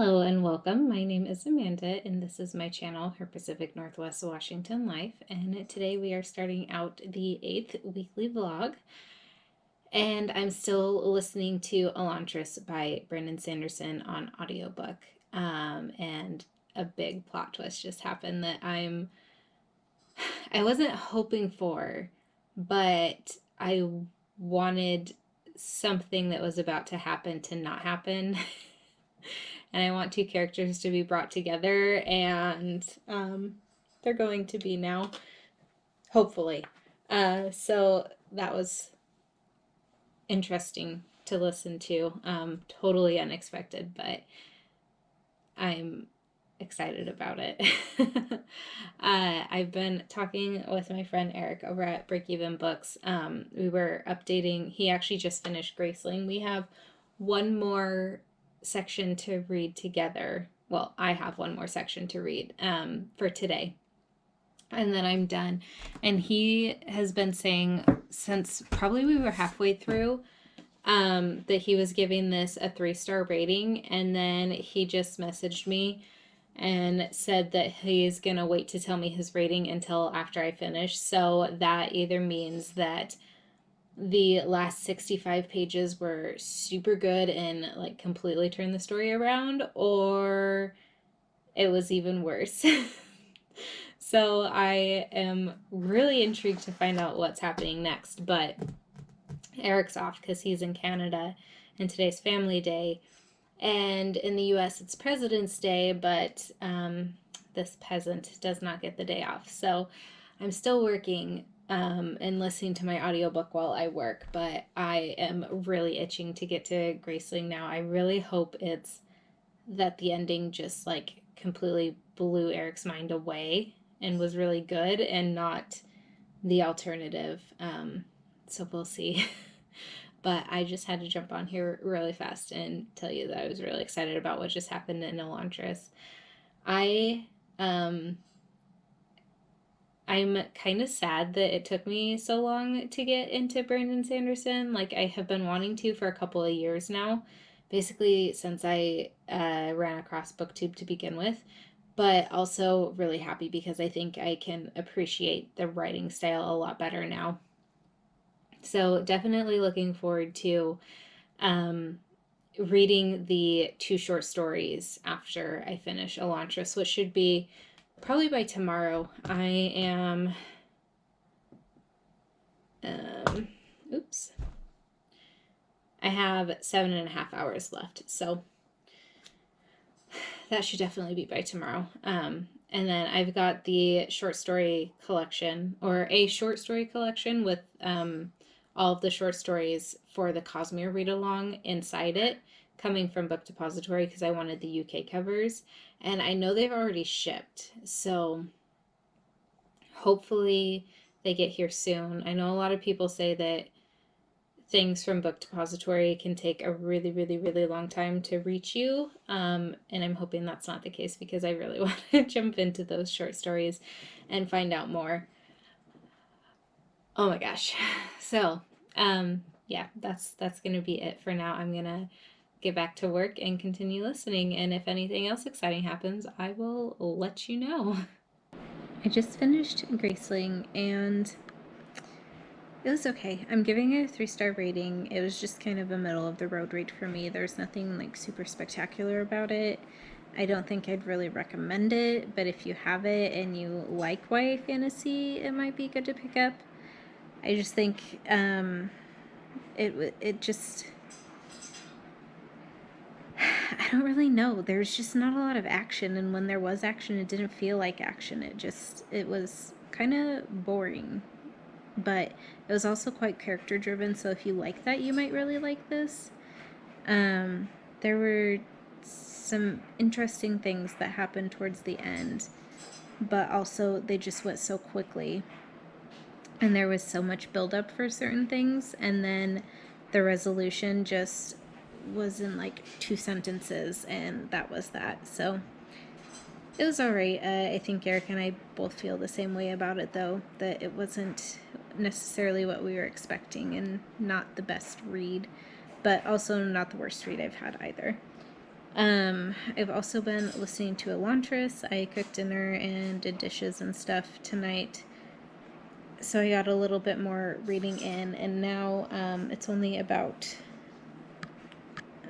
Hello and welcome. My name is Amanda and this is my channel, Her Pacific Northwest Washington Life. And today we are starting out the 8th weekly vlog. And I'm still listening to Elantris by Brandon Sanderson on audiobook. And a big plot twist just happened that I wasn't hoping for, but I wanted something that was about to happen to not happen. And I want two characters to be brought together, and they're going to be now, hopefully. So that was interesting to listen to. Totally unexpected, but I'm excited about it. I've been talking with my friend Eric over at Break Even Books. We were updating. He actually just finished Graceling. We have one more section to read together. Well, I have one more section to read for today. And then I'm done. And he has been saying since probably we were halfway through that he was giving this a 3-star rating. And then he just messaged me and said that he's going to wait to tell me his rating until after I finish. So that either means that the last 65 pages were super good and like completely turned the story around, or it was even worse. So I am really intrigued to find out what's happening next, but Eric's off because he's in Canada and today's family day, and in the US it's President's Day, but this peasant does not get the day off. So I'm still working and listening to my audiobook while I work, but I am really itching to get to Graceling now. I really hope it's that the ending just like completely blew Eric's mind away and was really good and not the alternative. So we'll see. But I just had to jump on here really fast and tell you that I was really excited about what just happened in Elantris. I'm kind of sad that it took me so long to get into Brandon Sanderson. Like, I have been wanting to for a couple of years now, basically since I ran across BookTube to begin with, but also really happy because I think I can appreciate the writing style a lot better now. So definitely looking forward to reading the 2 short stories after I finish Elantris, which should be probably by tomorrow. I am, oops. I have 7.5 hours left, so that should definitely be by tomorrow. And then I've got the short story collection, or a short story collection with all of the short stories for the Cosmere read along inside it, coming from Book Depository because I wanted the UK covers. And I know they've already shipped, so hopefully they get here soon. I know a lot of people say that things from Book Depository can take a really, really, really long time to reach you. And I'm hoping that's not the case because I really want to jump into those short stories and find out more. Oh my gosh. So, yeah, that's going to be it for now. I'm going to get back to work and continue listening. And if anything else exciting happens, I will let you know. I just finished Graceling and it was okay. I'm giving it a 3-star rating. It was just kind of a middle of the road read for me. There's nothing like super spectacular about it. I don't think I'd really recommend it, but if you have it and you like YA fantasy, it might be good to pick up. I just think it just, I don't really know. There's just not a lot of action, and when there was action, it didn't feel like action. It was kind of boring. But it was also quite character driven, so if you like that, you might really like this. There were some interesting things that happened towards the end, but also they just went so quickly. And there was so much buildup for certain things, and then the resolution just was in like 2 sentences, and that was that. So it was alright. I think Eric and I both feel the same way about it, though, that it wasn't necessarily what we were expecting and not the best read, but also not the worst read I've had either. I've also been listening to Elantris. I cooked dinner and did dishes and stuff tonight. So I got a little bit more reading in, and now it's only about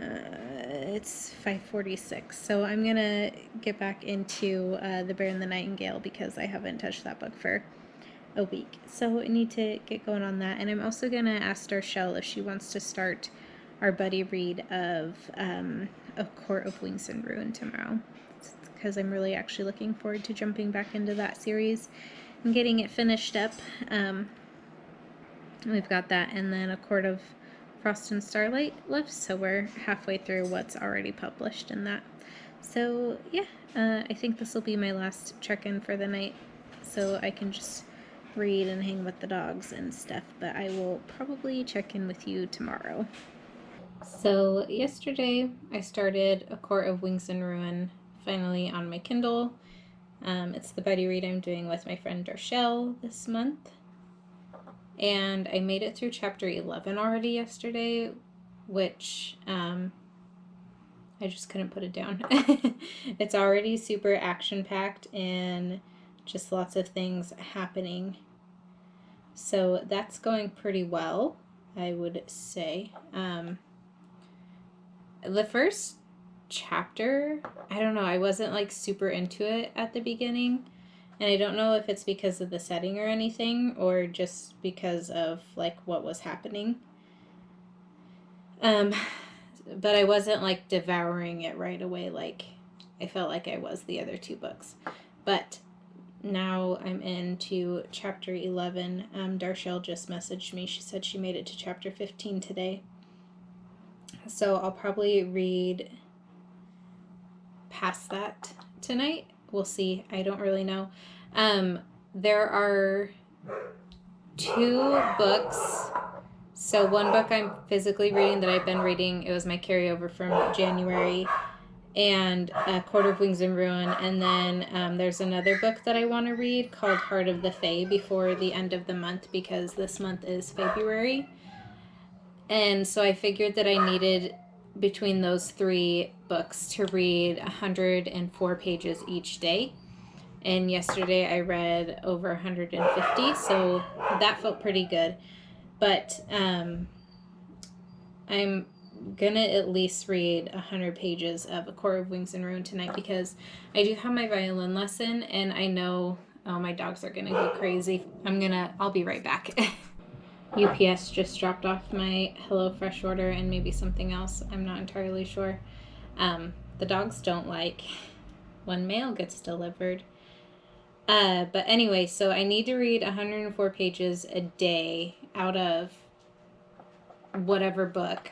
it's 5:46. So I'm gonna get back into The Bear and the Nightingale because I haven't touched that book for a week. So I need to get going on that. And I'm also gonna ask Darshell if she wants to start our buddy read of A Court of Wings and Ruin tomorrow, because I'm really actually looking forward to jumping back into that series and getting it finished up. We've got that, and then A Court of Frost and Starlight left, so we're halfway through what's already published in that. So yeah, I think this will be my last check-in for the night, so I can just read and hang with the dogs and stuff, but I will probably check in with you tomorrow. So yesterday I started A Court of Wings and Ruin finally on my Kindle. It's the buddy read I'm doing with my friend Darshell this month. And I made it through chapter 11 already yesterday, which I just couldn't put it down. It's already super action-packed and just lots of things happening. So that's going pretty well, I would say. The first chapter, I don't know, I wasn't like super into it at the beginning. And I don't know if it's because of the setting or anything, or just because of like what was happening. But I wasn't like devouring it right away like I felt like I was the other two books. But now I'm into chapter 11. Darshell just messaged me. She said she made it to chapter 15 today. So I'll probably read past that tonight. We'll see. I don't really know. There are 2 books. So one book I'm physically reading that I've been reading, it was my carryover from January, and A Court of Wings and Ruin. And then there's another book that I want to read called Heart of the Fae before the end of the month, because this month is February. And so I figured that I needed, between those 3 books, to read 104 pages each day. And yesterday I read over 150, so that felt pretty good. But I'm gonna at least read 100 pages of A Court of Wings and Ruin tonight, because I do have my violin lesson, and I know, oh, my dogs are gonna go crazy. I'll be right back. UPS just dropped off my HelloFresh order and maybe something else. I'm not entirely sure. The dogs don't like when mail gets delivered. But anyway, so I need to read 104 pages a day out of whatever book.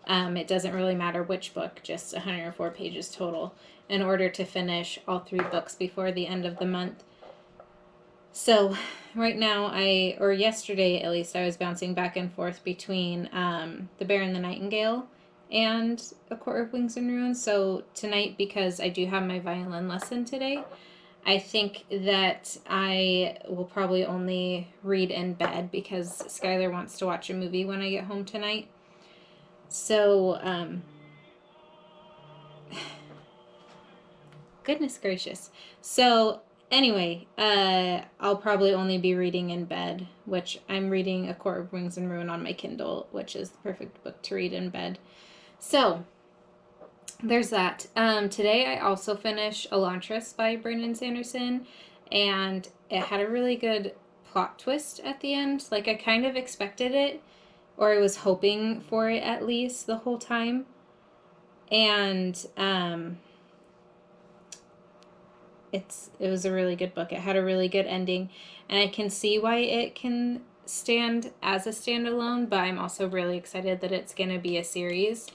It doesn't really matter which book, just 104 pages total, in order to finish all 3 books before the end of the month. So right now, or yesterday at least, I was bouncing back and forth between The Bear and the Nightingale and A Court of Wings and Ruin. So tonight, because I do have my violin lesson today, I think that I will probably only read in bed, because Skylar wants to watch a movie when I get home tonight. So, goodness gracious. So, anyway, I'll probably only be reading in bed, which I'm reading A Court of Wings and Ruin on my Kindle, which is the perfect book to read in bed. So, there's that. Today I also finished Elantris by Brandon Sanderson, and it had a really good plot twist at the end. Like, I kind of expected it, or I was hoping for it at least the whole time. And it was a really good book. It had a really good ending, and I can see why it can stand as a standalone, but I'm also really excited that it's going to be a series.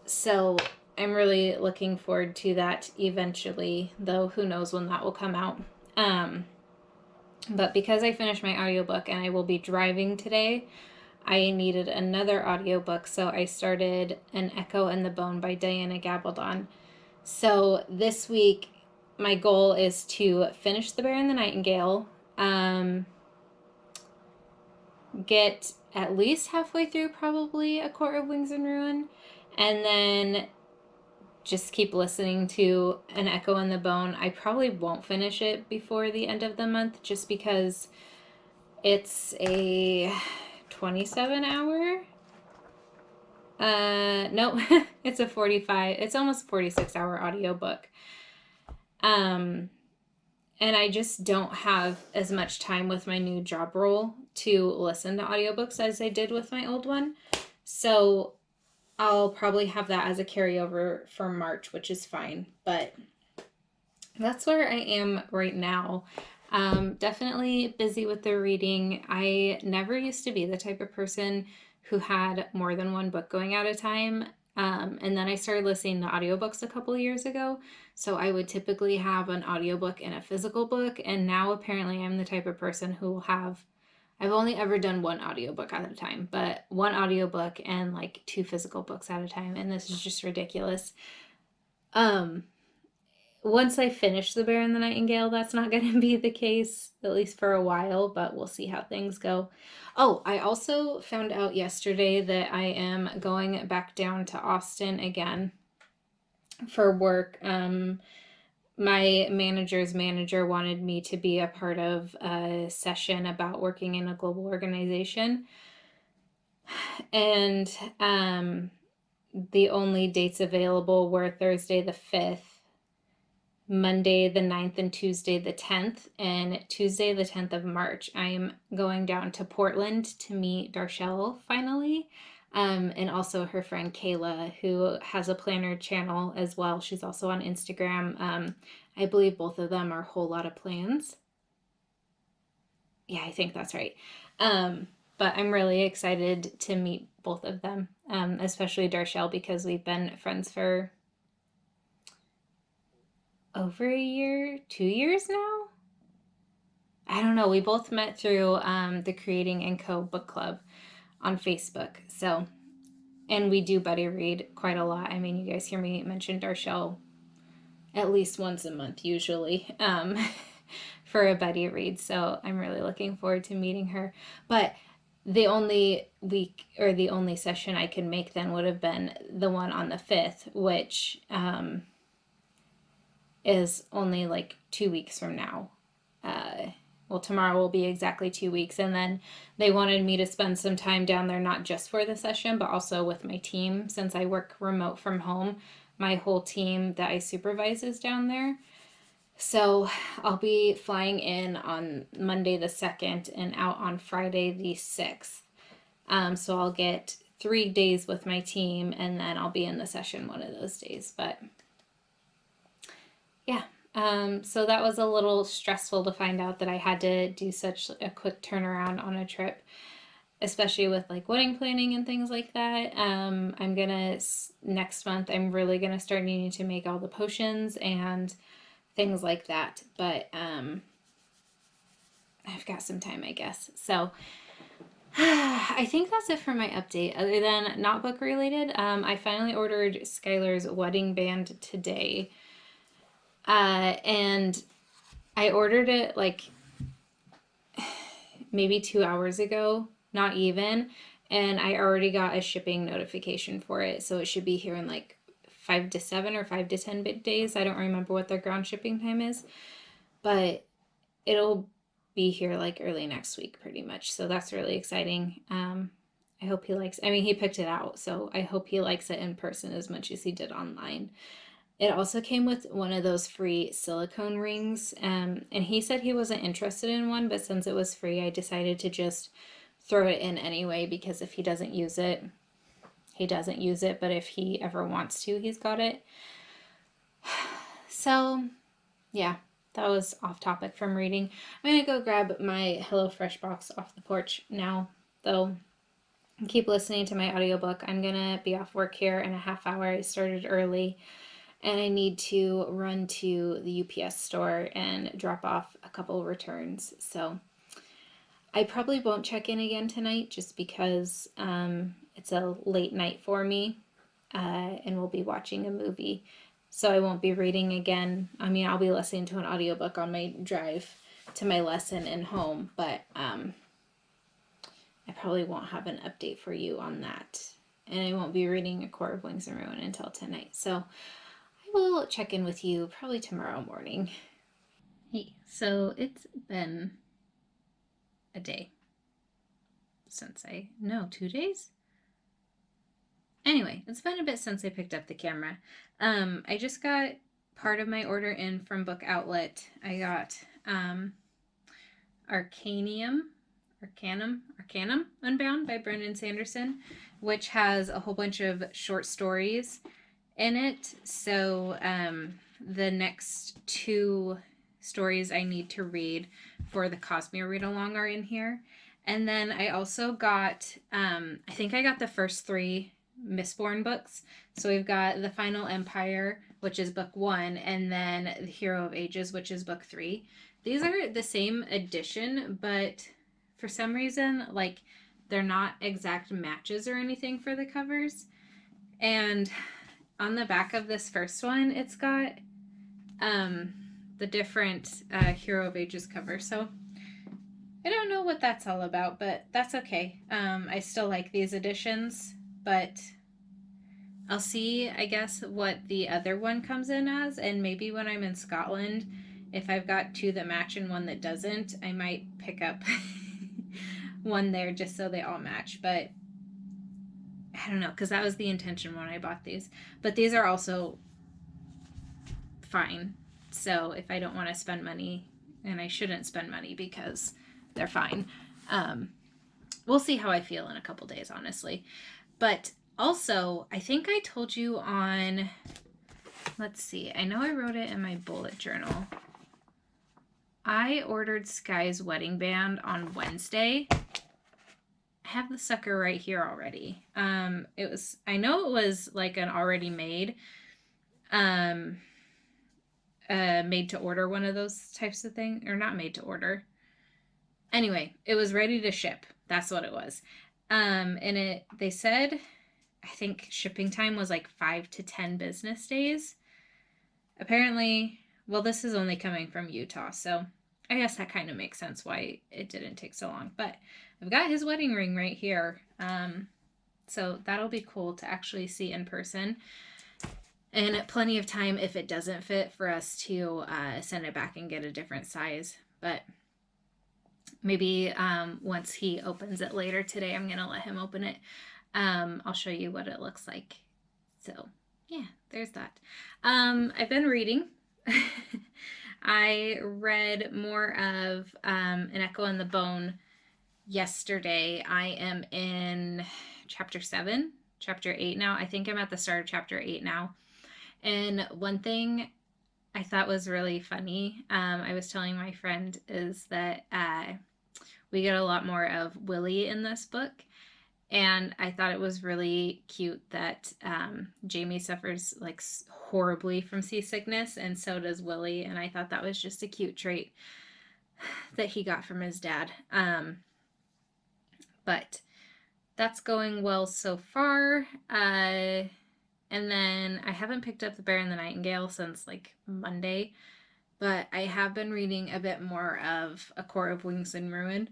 So I'm really looking forward to that eventually, though who knows when that will come out. But because I finished my audiobook and I will be driving today, I needed another audiobook, so I started An Echo in the Bone by Diana Gabaldon. So this week, my goal is to finish The Bear and the Nightingale, get at least halfway through probably A Court of Wings and Ruin, and then just keep listening to An Echo in the Bone. I probably won't finish it before the end of the month just because it's a 27 hour. No, it's a 45, it's almost 46-hour audiobook. And I just don't have as much time with my new job role to listen to audiobooks as I did with my old one. So I'll probably have that as a carryover for March, which is fine. But that's where I am right now. Definitely busy with the reading. I never used to be the type of person who had more than one book going at a time. And then I started listening to audiobooks a couple of years ago. So I would typically have an audiobook and a physical book. And now apparently I'm the type of person who will have, I've only ever done one audiobook at a time, but one audiobook and like two physical books at a time. And this is just ridiculous. Once I finish The Bear and the Nightingale, that's not going to be the case, at least for a while, but we'll see how things go. Oh, I also found out yesterday that I am going back down to Austin again for work. My manager's manager wanted me to be a part of a session about working in a global organization. And the only dates available were Thursday the 5th, Monday the 9th, and Tuesday the 10th. And Tuesday the 10th of March, I am going down to Portland to meet Darshelle finally. And also her friend Kayla, who has a planner channel as well. She's also on Instagram. I believe both of them are Whole Lot of Plans. Yeah, I think that's right. But I'm really excited to meet both of them, especially Darshelle, because we've been friends for over a year, 2 years now. I don't know. We both met through the Creating & Co. book club on Facebook. So, and we do buddy read quite a lot. I mean, you guys hear me mention Darshelle at least once a month, usually, for a buddy read. So I'm really looking forward to meeting her. But the only week or the only session I could make then would have been the one on the 5th, which is only like 2 weeks from now. Well, tomorrow will be exactly 2 weeks. And then they wanted me to spend some time down there, not just for the session, but also with my team. Since I work remote from home, my whole team that I supervise is down there. So I'll be flying in on Monday the 2nd and out on Friday the 6th. So I'll get 3 days with my team, and then I'll be in the session one of those days. But yeah. So that was a little stressful to find out that I had to do such a quick turnaround on a trip, especially with like wedding planning and things like that. I'm gonna, next month, I'm really gonna start needing to make all the potions and things like that. But I've got some time, I guess. So I think that's it for my update. Other than not book related, I finally ordered Skylar's wedding band today. And I ordered it like maybe 2 hours ago, not even. And I already got a shipping notification for it. So it should be here in like 5 to 7 or 5 to 10 days. I don't remember what their ground shipping time is, but it'll be here like early next week pretty much. So that's really exciting. I hope he likes, I mean, he picked it out. So I hope he likes it in person as much as he did online. It also came with one of those free silicone rings, and he said he wasn't interested in one, but since it was free, I decided to just throw it in anyway, because if he doesn't use it, he doesn't use it, but if he ever wants to, he's got it. So, yeah, that was off topic from reading. I'm gonna go grab my HelloFresh box off the porch now, though. Keep listening to my audiobook. I'm gonna be off work here in a half hour. I started early. And I need to run to the UPS store and drop off a couple returns. So I probably won't check in again tonight just because it's a late night for me, and we'll be watching a movie. So I won't be reading again. I mean, I'll be listening to an audiobook on my drive to my lesson and home, but I probably won't have an update for you on that. And I won't be reading A Court of Wings and Ruin until tonight. So will check in with you probably tomorrow morning. Hey, so it's been a day since no, 2 days? Anyway, it's been a bit since I picked up the camera. I just got part of my order in from Book Outlet. I got Arcanum Unbound by Brendan Sanderson, which has a whole bunch of short stories in it. So the next two stories I need to read for the Cosmere read along are in here. And then I also got, I think I got the first three Mistborn books. So we've got The Final Empire, which is book 1, and then The Hero of Ages, which is book 3. These are the same edition, but for some reason, like, they're not exact matches or anything for the covers. And on the back of this first one, it's got the different Hero of Ages cover. So I don't know what that's all about, but that's okay. I still like these editions, but I'll see, I guess, what the other one comes in as, and maybe when I'm in Scotland, if I've got two that match and one that doesn't, I might pick up one there just so they all match. But I don't know, because that was the intention when I bought these. But these are also fine. So if I don't want to spend money, and I shouldn't spend money because they're fine, we'll see how I feel in a couple days, honestly. But also, I think I told you on, let's see, I know I wrote it in my bullet journal. I ordered Sky's wedding band on Wednesday. I have the sucker right here already. I know it was like an already made, made to order, one of those types of thing, or not made to order. Anyway, it was ready to ship. That's what it was. And they said, I think shipping time was like 5 to 10 business days. Apparently, well, this is only coming from Utah, so I guess that kind of makes sense why it didn't take so long. But I've got his wedding ring right here. So that'll be cool to actually see in person. And plenty of time, if it doesn't fit, for us to send it back and get a different size. But maybe once he opens it later today, I'm going to let him open it. I'll show you what it looks like. So yeah, there's that. I've been reading. I read more of An Echo in the Bone yesterday. I am in chapter 7, chapter 8 now. I think I'm at the start of chapter 8 now. And one thing I thought was really funny, I was telling my friend, is that we get a lot more of Willie in this book. And I thought it was really cute that Jamie suffers like horribly from seasickness, and so does Willie. And I thought that was just a cute trait that he got from his dad. But that's going well so far. And then I haven't picked up The Bear and the Nightingale since like Monday, but I have been reading a bit more of A Court of Wings and Ruin.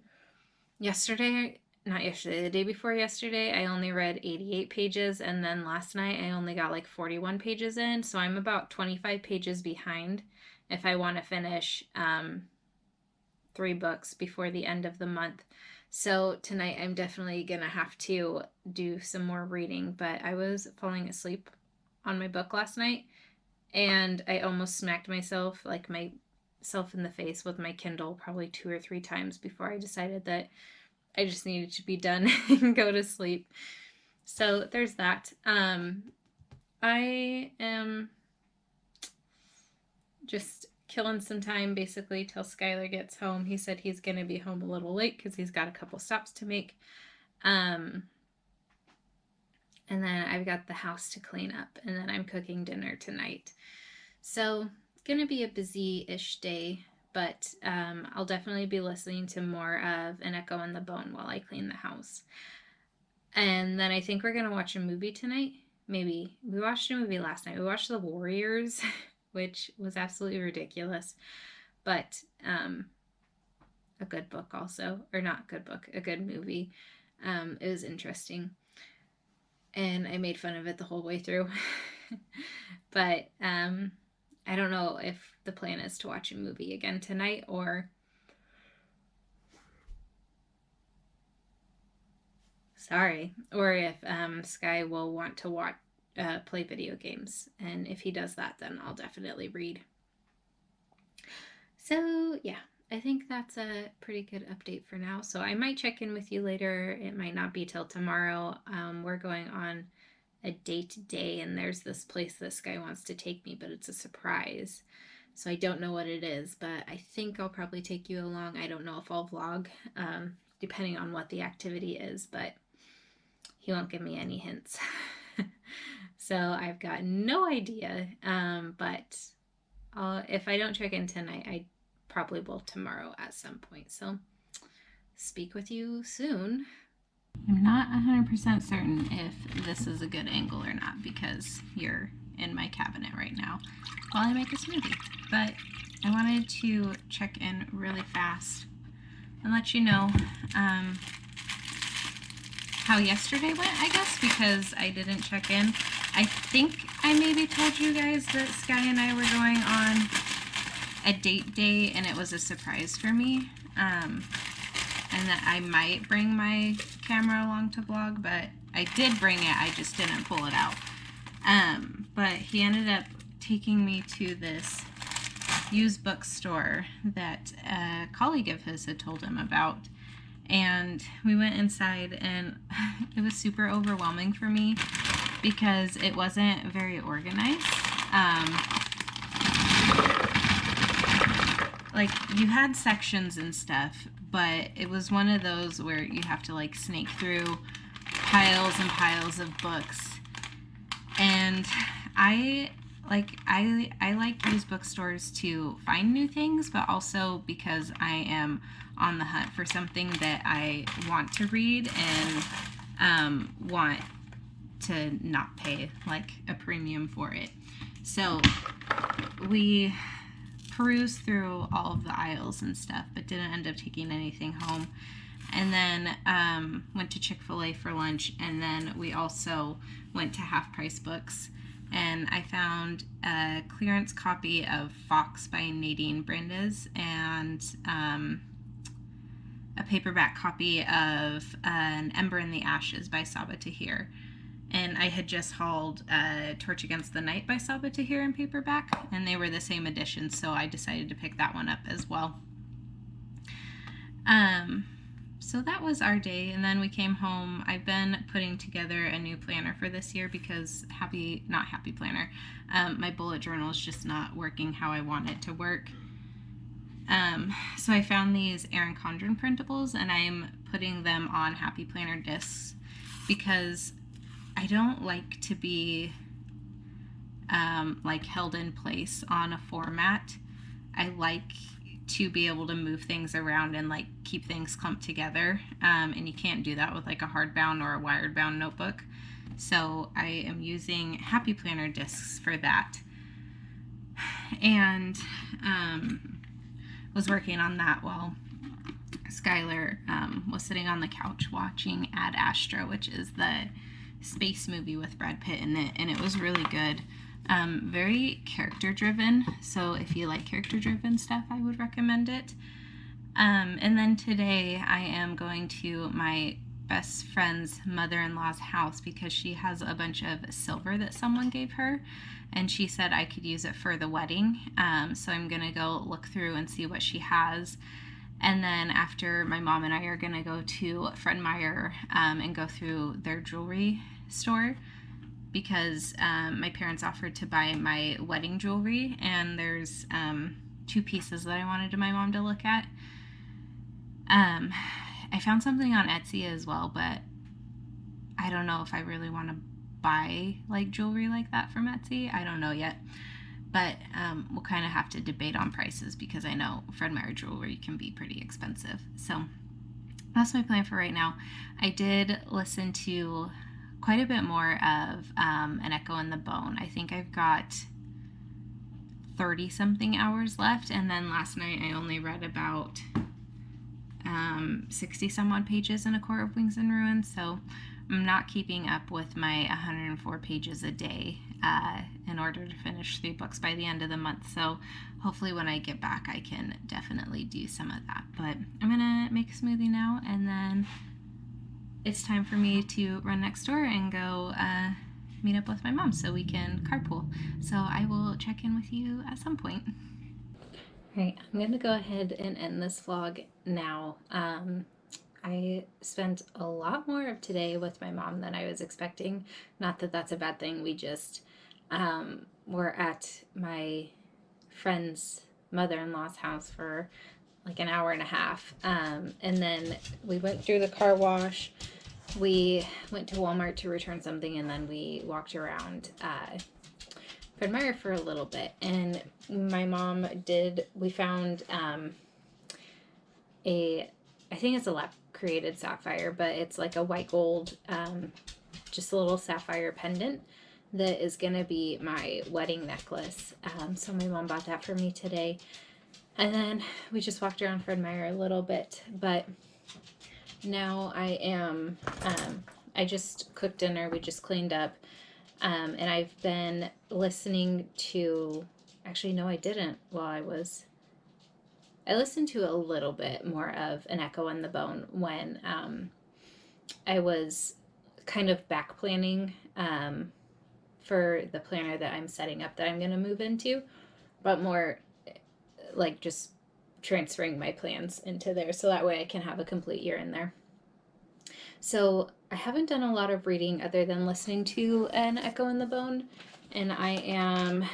The day before yesterday, I only read 88 pages, and then last night I only got like 41 pages in, so I'm about 25 pages behind if I want to finish 3 books before the end of the month. So tonight I'm definitely going to have to do some more reading, but I was falling asleep on my book last night, and I almost smacked myself in the face with my Kindle probably 2 or 3 times before I decided that I just needed to be done and go to sleep. So there's that. I am just killing some time basically till Skylar gets home. He said he's going to be home a little late because he's got a couple stops to make. And then I've got the house to clean up, and then I'm cooking dinner tonight. So it's going to be a busy-ish day, but I'll definitely be listening to more of An Echo in the Bone while I clean the house. And then I think we're going to watch a movie tonight. Maybe. We watched a movie last night. We watched The Warriors, which was absolutely ridiculous. But a good book also. Or not good book, a good movie. It was interesting. And I made fun of it the whole way through. But I don't know if the plan is to watch a movie again tonight or or if Sky will want to watch play video games. And if he does that, then I'll definitely read. So yeah, I think that's a pretty good update for now. So I might check in with you later. It might not be till tomorrow. We're going on a date today, and there's this place this guy wants to take me, but it's a surprise. So I don't know what it is, but I think I'll probably take you along. I don't know if I'll vlog, depending on what the activity is, but he won't give me any hints. So I've got no idea, but if I don't check in tonight, I probably will tomorrow at some point. So speak with you soon. I'm not 100% certain if this is a good angle or not because you're in my cabinet right now while I make a smoothie. But I wanted to check in really fast and let you know how yesterday went, I guess, because I didn't check in. I think I maybe told you guys that Sky and I were going on a date day and it was a surprise for me. And that I might bring my camera along to vlog, but I did bring it, I just didn't pull it out. But he ended up taking me to this used bookstore that a colleague of his had told him about. And we went inside and it was super overwhelming for me because it wasn't very organized. Like, you had sections and stuff, but it was one of those where you have to like snake through piles and piles of books. And I like used bookstores to find new things, but also because I am on the hunt for something that I want to read and want to not pay like a premium for it. So we perused through all of the aisles and stuff, but didn't end up taking anything home. And then went to Chick-fil-A for lunch, and then we also went to Half Price Books, and I found a clearance copy of Fox by Nadine Brandes and a paperback copy of An Ember in the Ashes by Sabaa Tahir. And I had just hauled Torch Against the Night by Sabaa Tahir in paperback, and they were the same edition, so I decided to pick that one up as well. So that was our day, and then we came home. I've been putting together a new planner for this year because not Happy Planner, my bullet journal is just not working how I want it to work. So I found these Erin Condren printables, and I'm putting them on Happy Planner discs because I don't like to be like held in place on a format. I like to be able to move things around and like keep things clumped together, and you can't do that with like a hardbound or a wired bound notebook. So I am using Happy Planner discs for that, and was working on that while Skylar was sitting on the couch watching Ad Astra, which is the space movie with Brad Pitt in it, and it was really good. Very character driven, so if you like character driven stuff, I would recommend it. And then today I am going to my best friend's mother-in-law's house because she has a bunch of silver that someone gave her, and she said I could use it for the wedding. So I'm gonna go look through and see what she has. And then after, my mom and I are gonna go to Fred Meyer and go through their jewelry store because my parents offered to buy my wedding jewelry, and there's 2 pieces that I wanted my mom to look at. I found something on Etsy as well, but I don't know if I really want to buy like jewelry like that from Etsy. I don't know yet, but we'll kind of have to debate on prices because I know Fred Meyer jewelry can be pretty expensive. So that's my plan for right now. I did listen to quite a bit more of An Echo in the Bone. I think I've got 30 something hours left, and then last night I only read about 60 some odd pages in A Court of Wings and Ruins, so I'm not keeping up with my 104 pages a day in order to finish 3 books by the end of the month. So hopefully when I get back, I can definitely do some of that. But I'm going to make a smoothie now, and then it's time for me to run next door and go meet up with my mom so we can carpool. So I will check in with you at some point. All right, I'm going to go ahead and end this vlog now. I spent a lot more of today with my mom than I was expecting. Not that that's a bad thing. We just were at my friend's mother-in-law's house for like an hour and a half. And then we went through the car wash. We went to Walmart to return something, and then we walked around Fred Meyer for a little bit. And my mom we found I think it's a lab created sapphire, but it's like a white gold, just a little sapphire pendant that is going to be my wedding necklace. So my mom bought that for me today. And then we just walked around Fred Meyer a little bit, but now I just cooked dinner. We just cleaned up. And I've been listening to, actually, no, I didn't I listened to a little bit more of An Echo in the Bone when I was kind of back planning for the planner that I'm setting up that I'm going to move into, but more like just transferring my plans into there so that way I can have a complete year in there. So I haven't done a lot of reading other than listening to An Echo in the Bone, and I am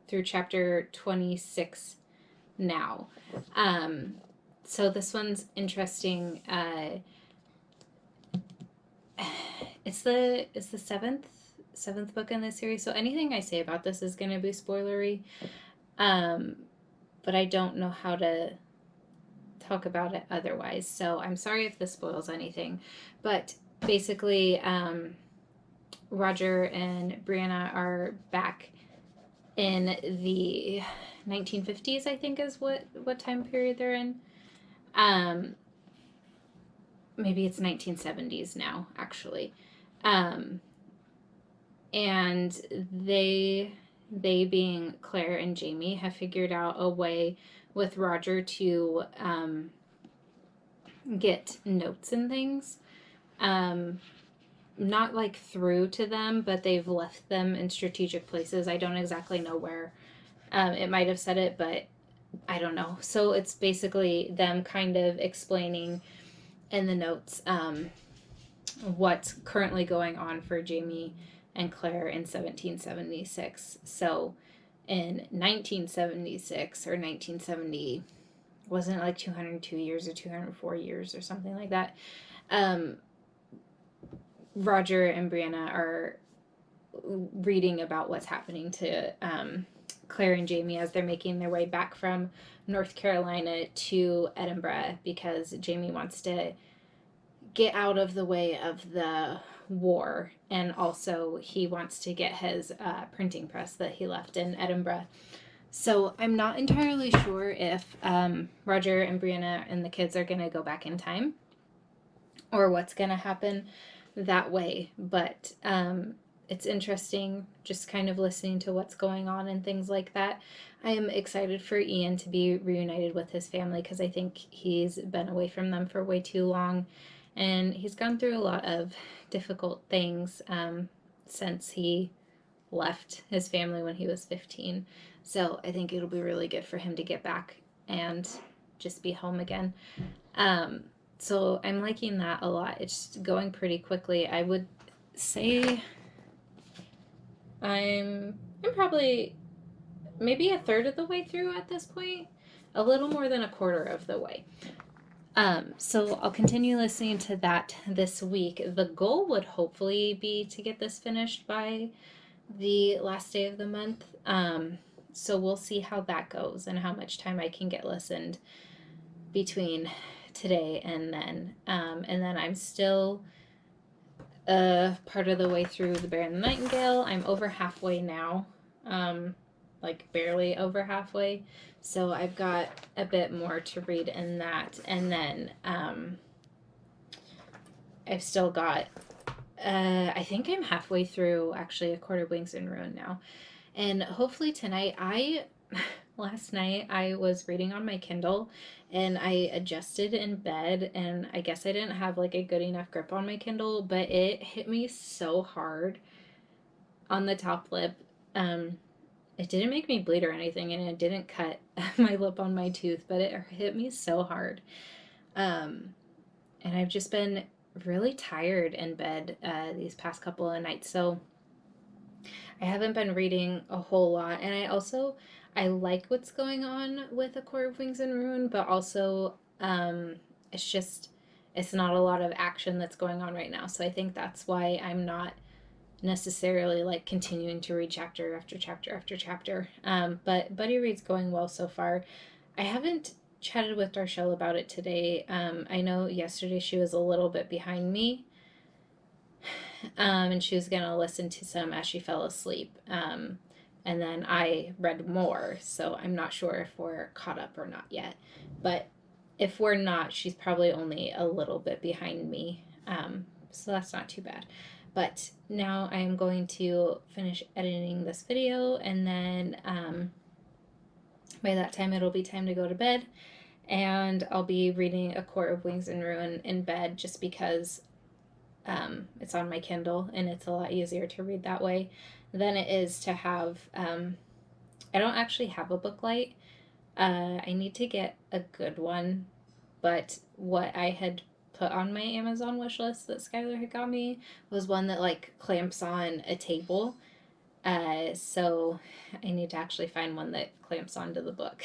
through chapter 26 now. So this one's interesting. It's the seventh book in this series, so anything I say about this is going to be spoilery, but I don't know how to talk about it otherwise, so I'm sorry if this spoils anything. But basically, Roger and Brianna are back in the 1950s, I think is what time period they're in. Maybe it's 1970s now, actually. And they being Claire and Jamie have figured out a way with Roger to get notes and things. Not like through to them, but they've left them in strategic places. I don't exactly know where. It might have said it, but I don't know. So it's basically them kind of explaining in the notes what's currently going on for Jamie and Claire in 1776. So in 1976 or 1970, wasn't it like 202 years or 204 years or something like that? Roger and Brianna are reading about what's happening to Claire and Jamie as they're making their way back from North Carolina to Edinburgh, because Jamie wants to get out of the way of the war, and also he wants to get his printing press that he left in Edinburgh. So I'm not entirely sure if Roger and Brianna and the kids are going to go back in time or what's going to happen that way, but it's interesting just kind of listening to what's going on and things like that. I am excited for Ian to be reunited with his family because I think he's been away from them for way too long, and he's gone through a lot of difficult things since he left his family when he was 15. So I think it'll be really good for him to get back and just be home again. So I'm liking that a lot. It's going pretty quickly. I would say I'm probably maybe a third of the way through at this point, a little more than a quarter of the way. So I'll continue listening to that this week. The goal would hopefully be to get this finished by the last day of the month. So we'll see how that goes and how much time I can get listened between today and then. And then I'm still part of the way through The Bear and the Nightingale. I'm over halfway now, like barely over halfway. So I've got a bit more to read in that. And then I've still got I think I'm halfway through actually A Court of Wings and Ruin now. And hopefully tonight, last night I was reading on my Kindle and I adjusted in bed, and I guess I didn't have like a good enough grip on my Kindle, but it hit me so hard on the top lip. Um, it didn't make me bleed or anything, and it didn't cut my lip on my tooth, but it hit me so hard. Um, and I've just been really tired in bed these past couple of nights. So I haven't been reading a whole lot, and I like what's going on with A Court of Wings and Ruin, but also it's just it's not a lot of action that's going on right now. So I think that's why I'm not necessarily like continuing to read chapter after chapter after chapter. But Buddy Read's going well so far. I haven't chatted with Darshell about it today. I know yesterday she was a little bit behind me, and she was going to listen to some as she fell asleep. And then I read more, so I'm not sure if we're caught up or not yet. But if we're not, she's probably only a little bit behind me. So that's not too bad. But now I am going to finish editing this video, and then by that time it'll be time to go to bed. And I'll be reading A Court of Wings and Ruin in bed just because it's on my Kindle and it's a lot easier to read that way than it is to have. I don't actually have a book light. I need to get a good one, but what I had put on my Amazon wish list that Skylar had got me was one that like clamps on a table. So I need to actually find one that clamps onto the book.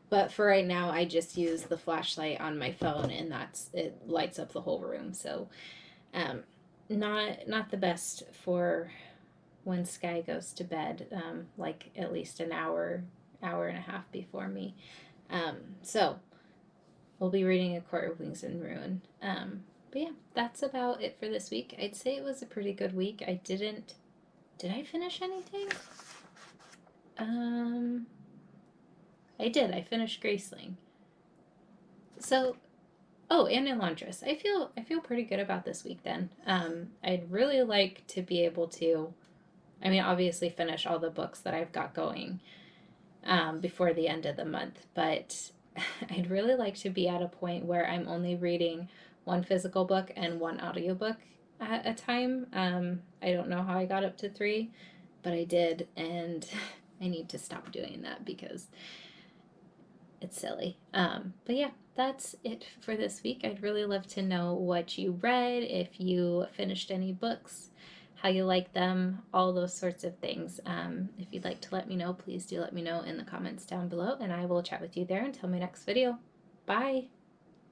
But for right now, I just use the flashlight on my phone, and it lights up the whole room. So um, not the best for when Sky goes to bed, like at least an hour and a half before me. So we'll be reading A Court of Wings and Ruin. But yeah, that's about it for this week. I'd say it was a pretty good week. Did I finish anything? I did. I finished Graceling. So, oh, and Elantris. I feel pretty good about this week then. I'd really like to be able to, I mean, obviously finish all the books that I've got going before the end of the month, but I'd really like to be at a point where I'm only reading one physical book and one audiobook at a time. I don't know how I got up to three, but I did, and I need to stop doing that because it's silly. But yeah, that's it for this week. I'd really love to know what you read, if you finished any books, how you like them, all those sorts of things. If you'd like to let me know, please do let me know in the comments down below, and I will chat with you there until my next video. Bye!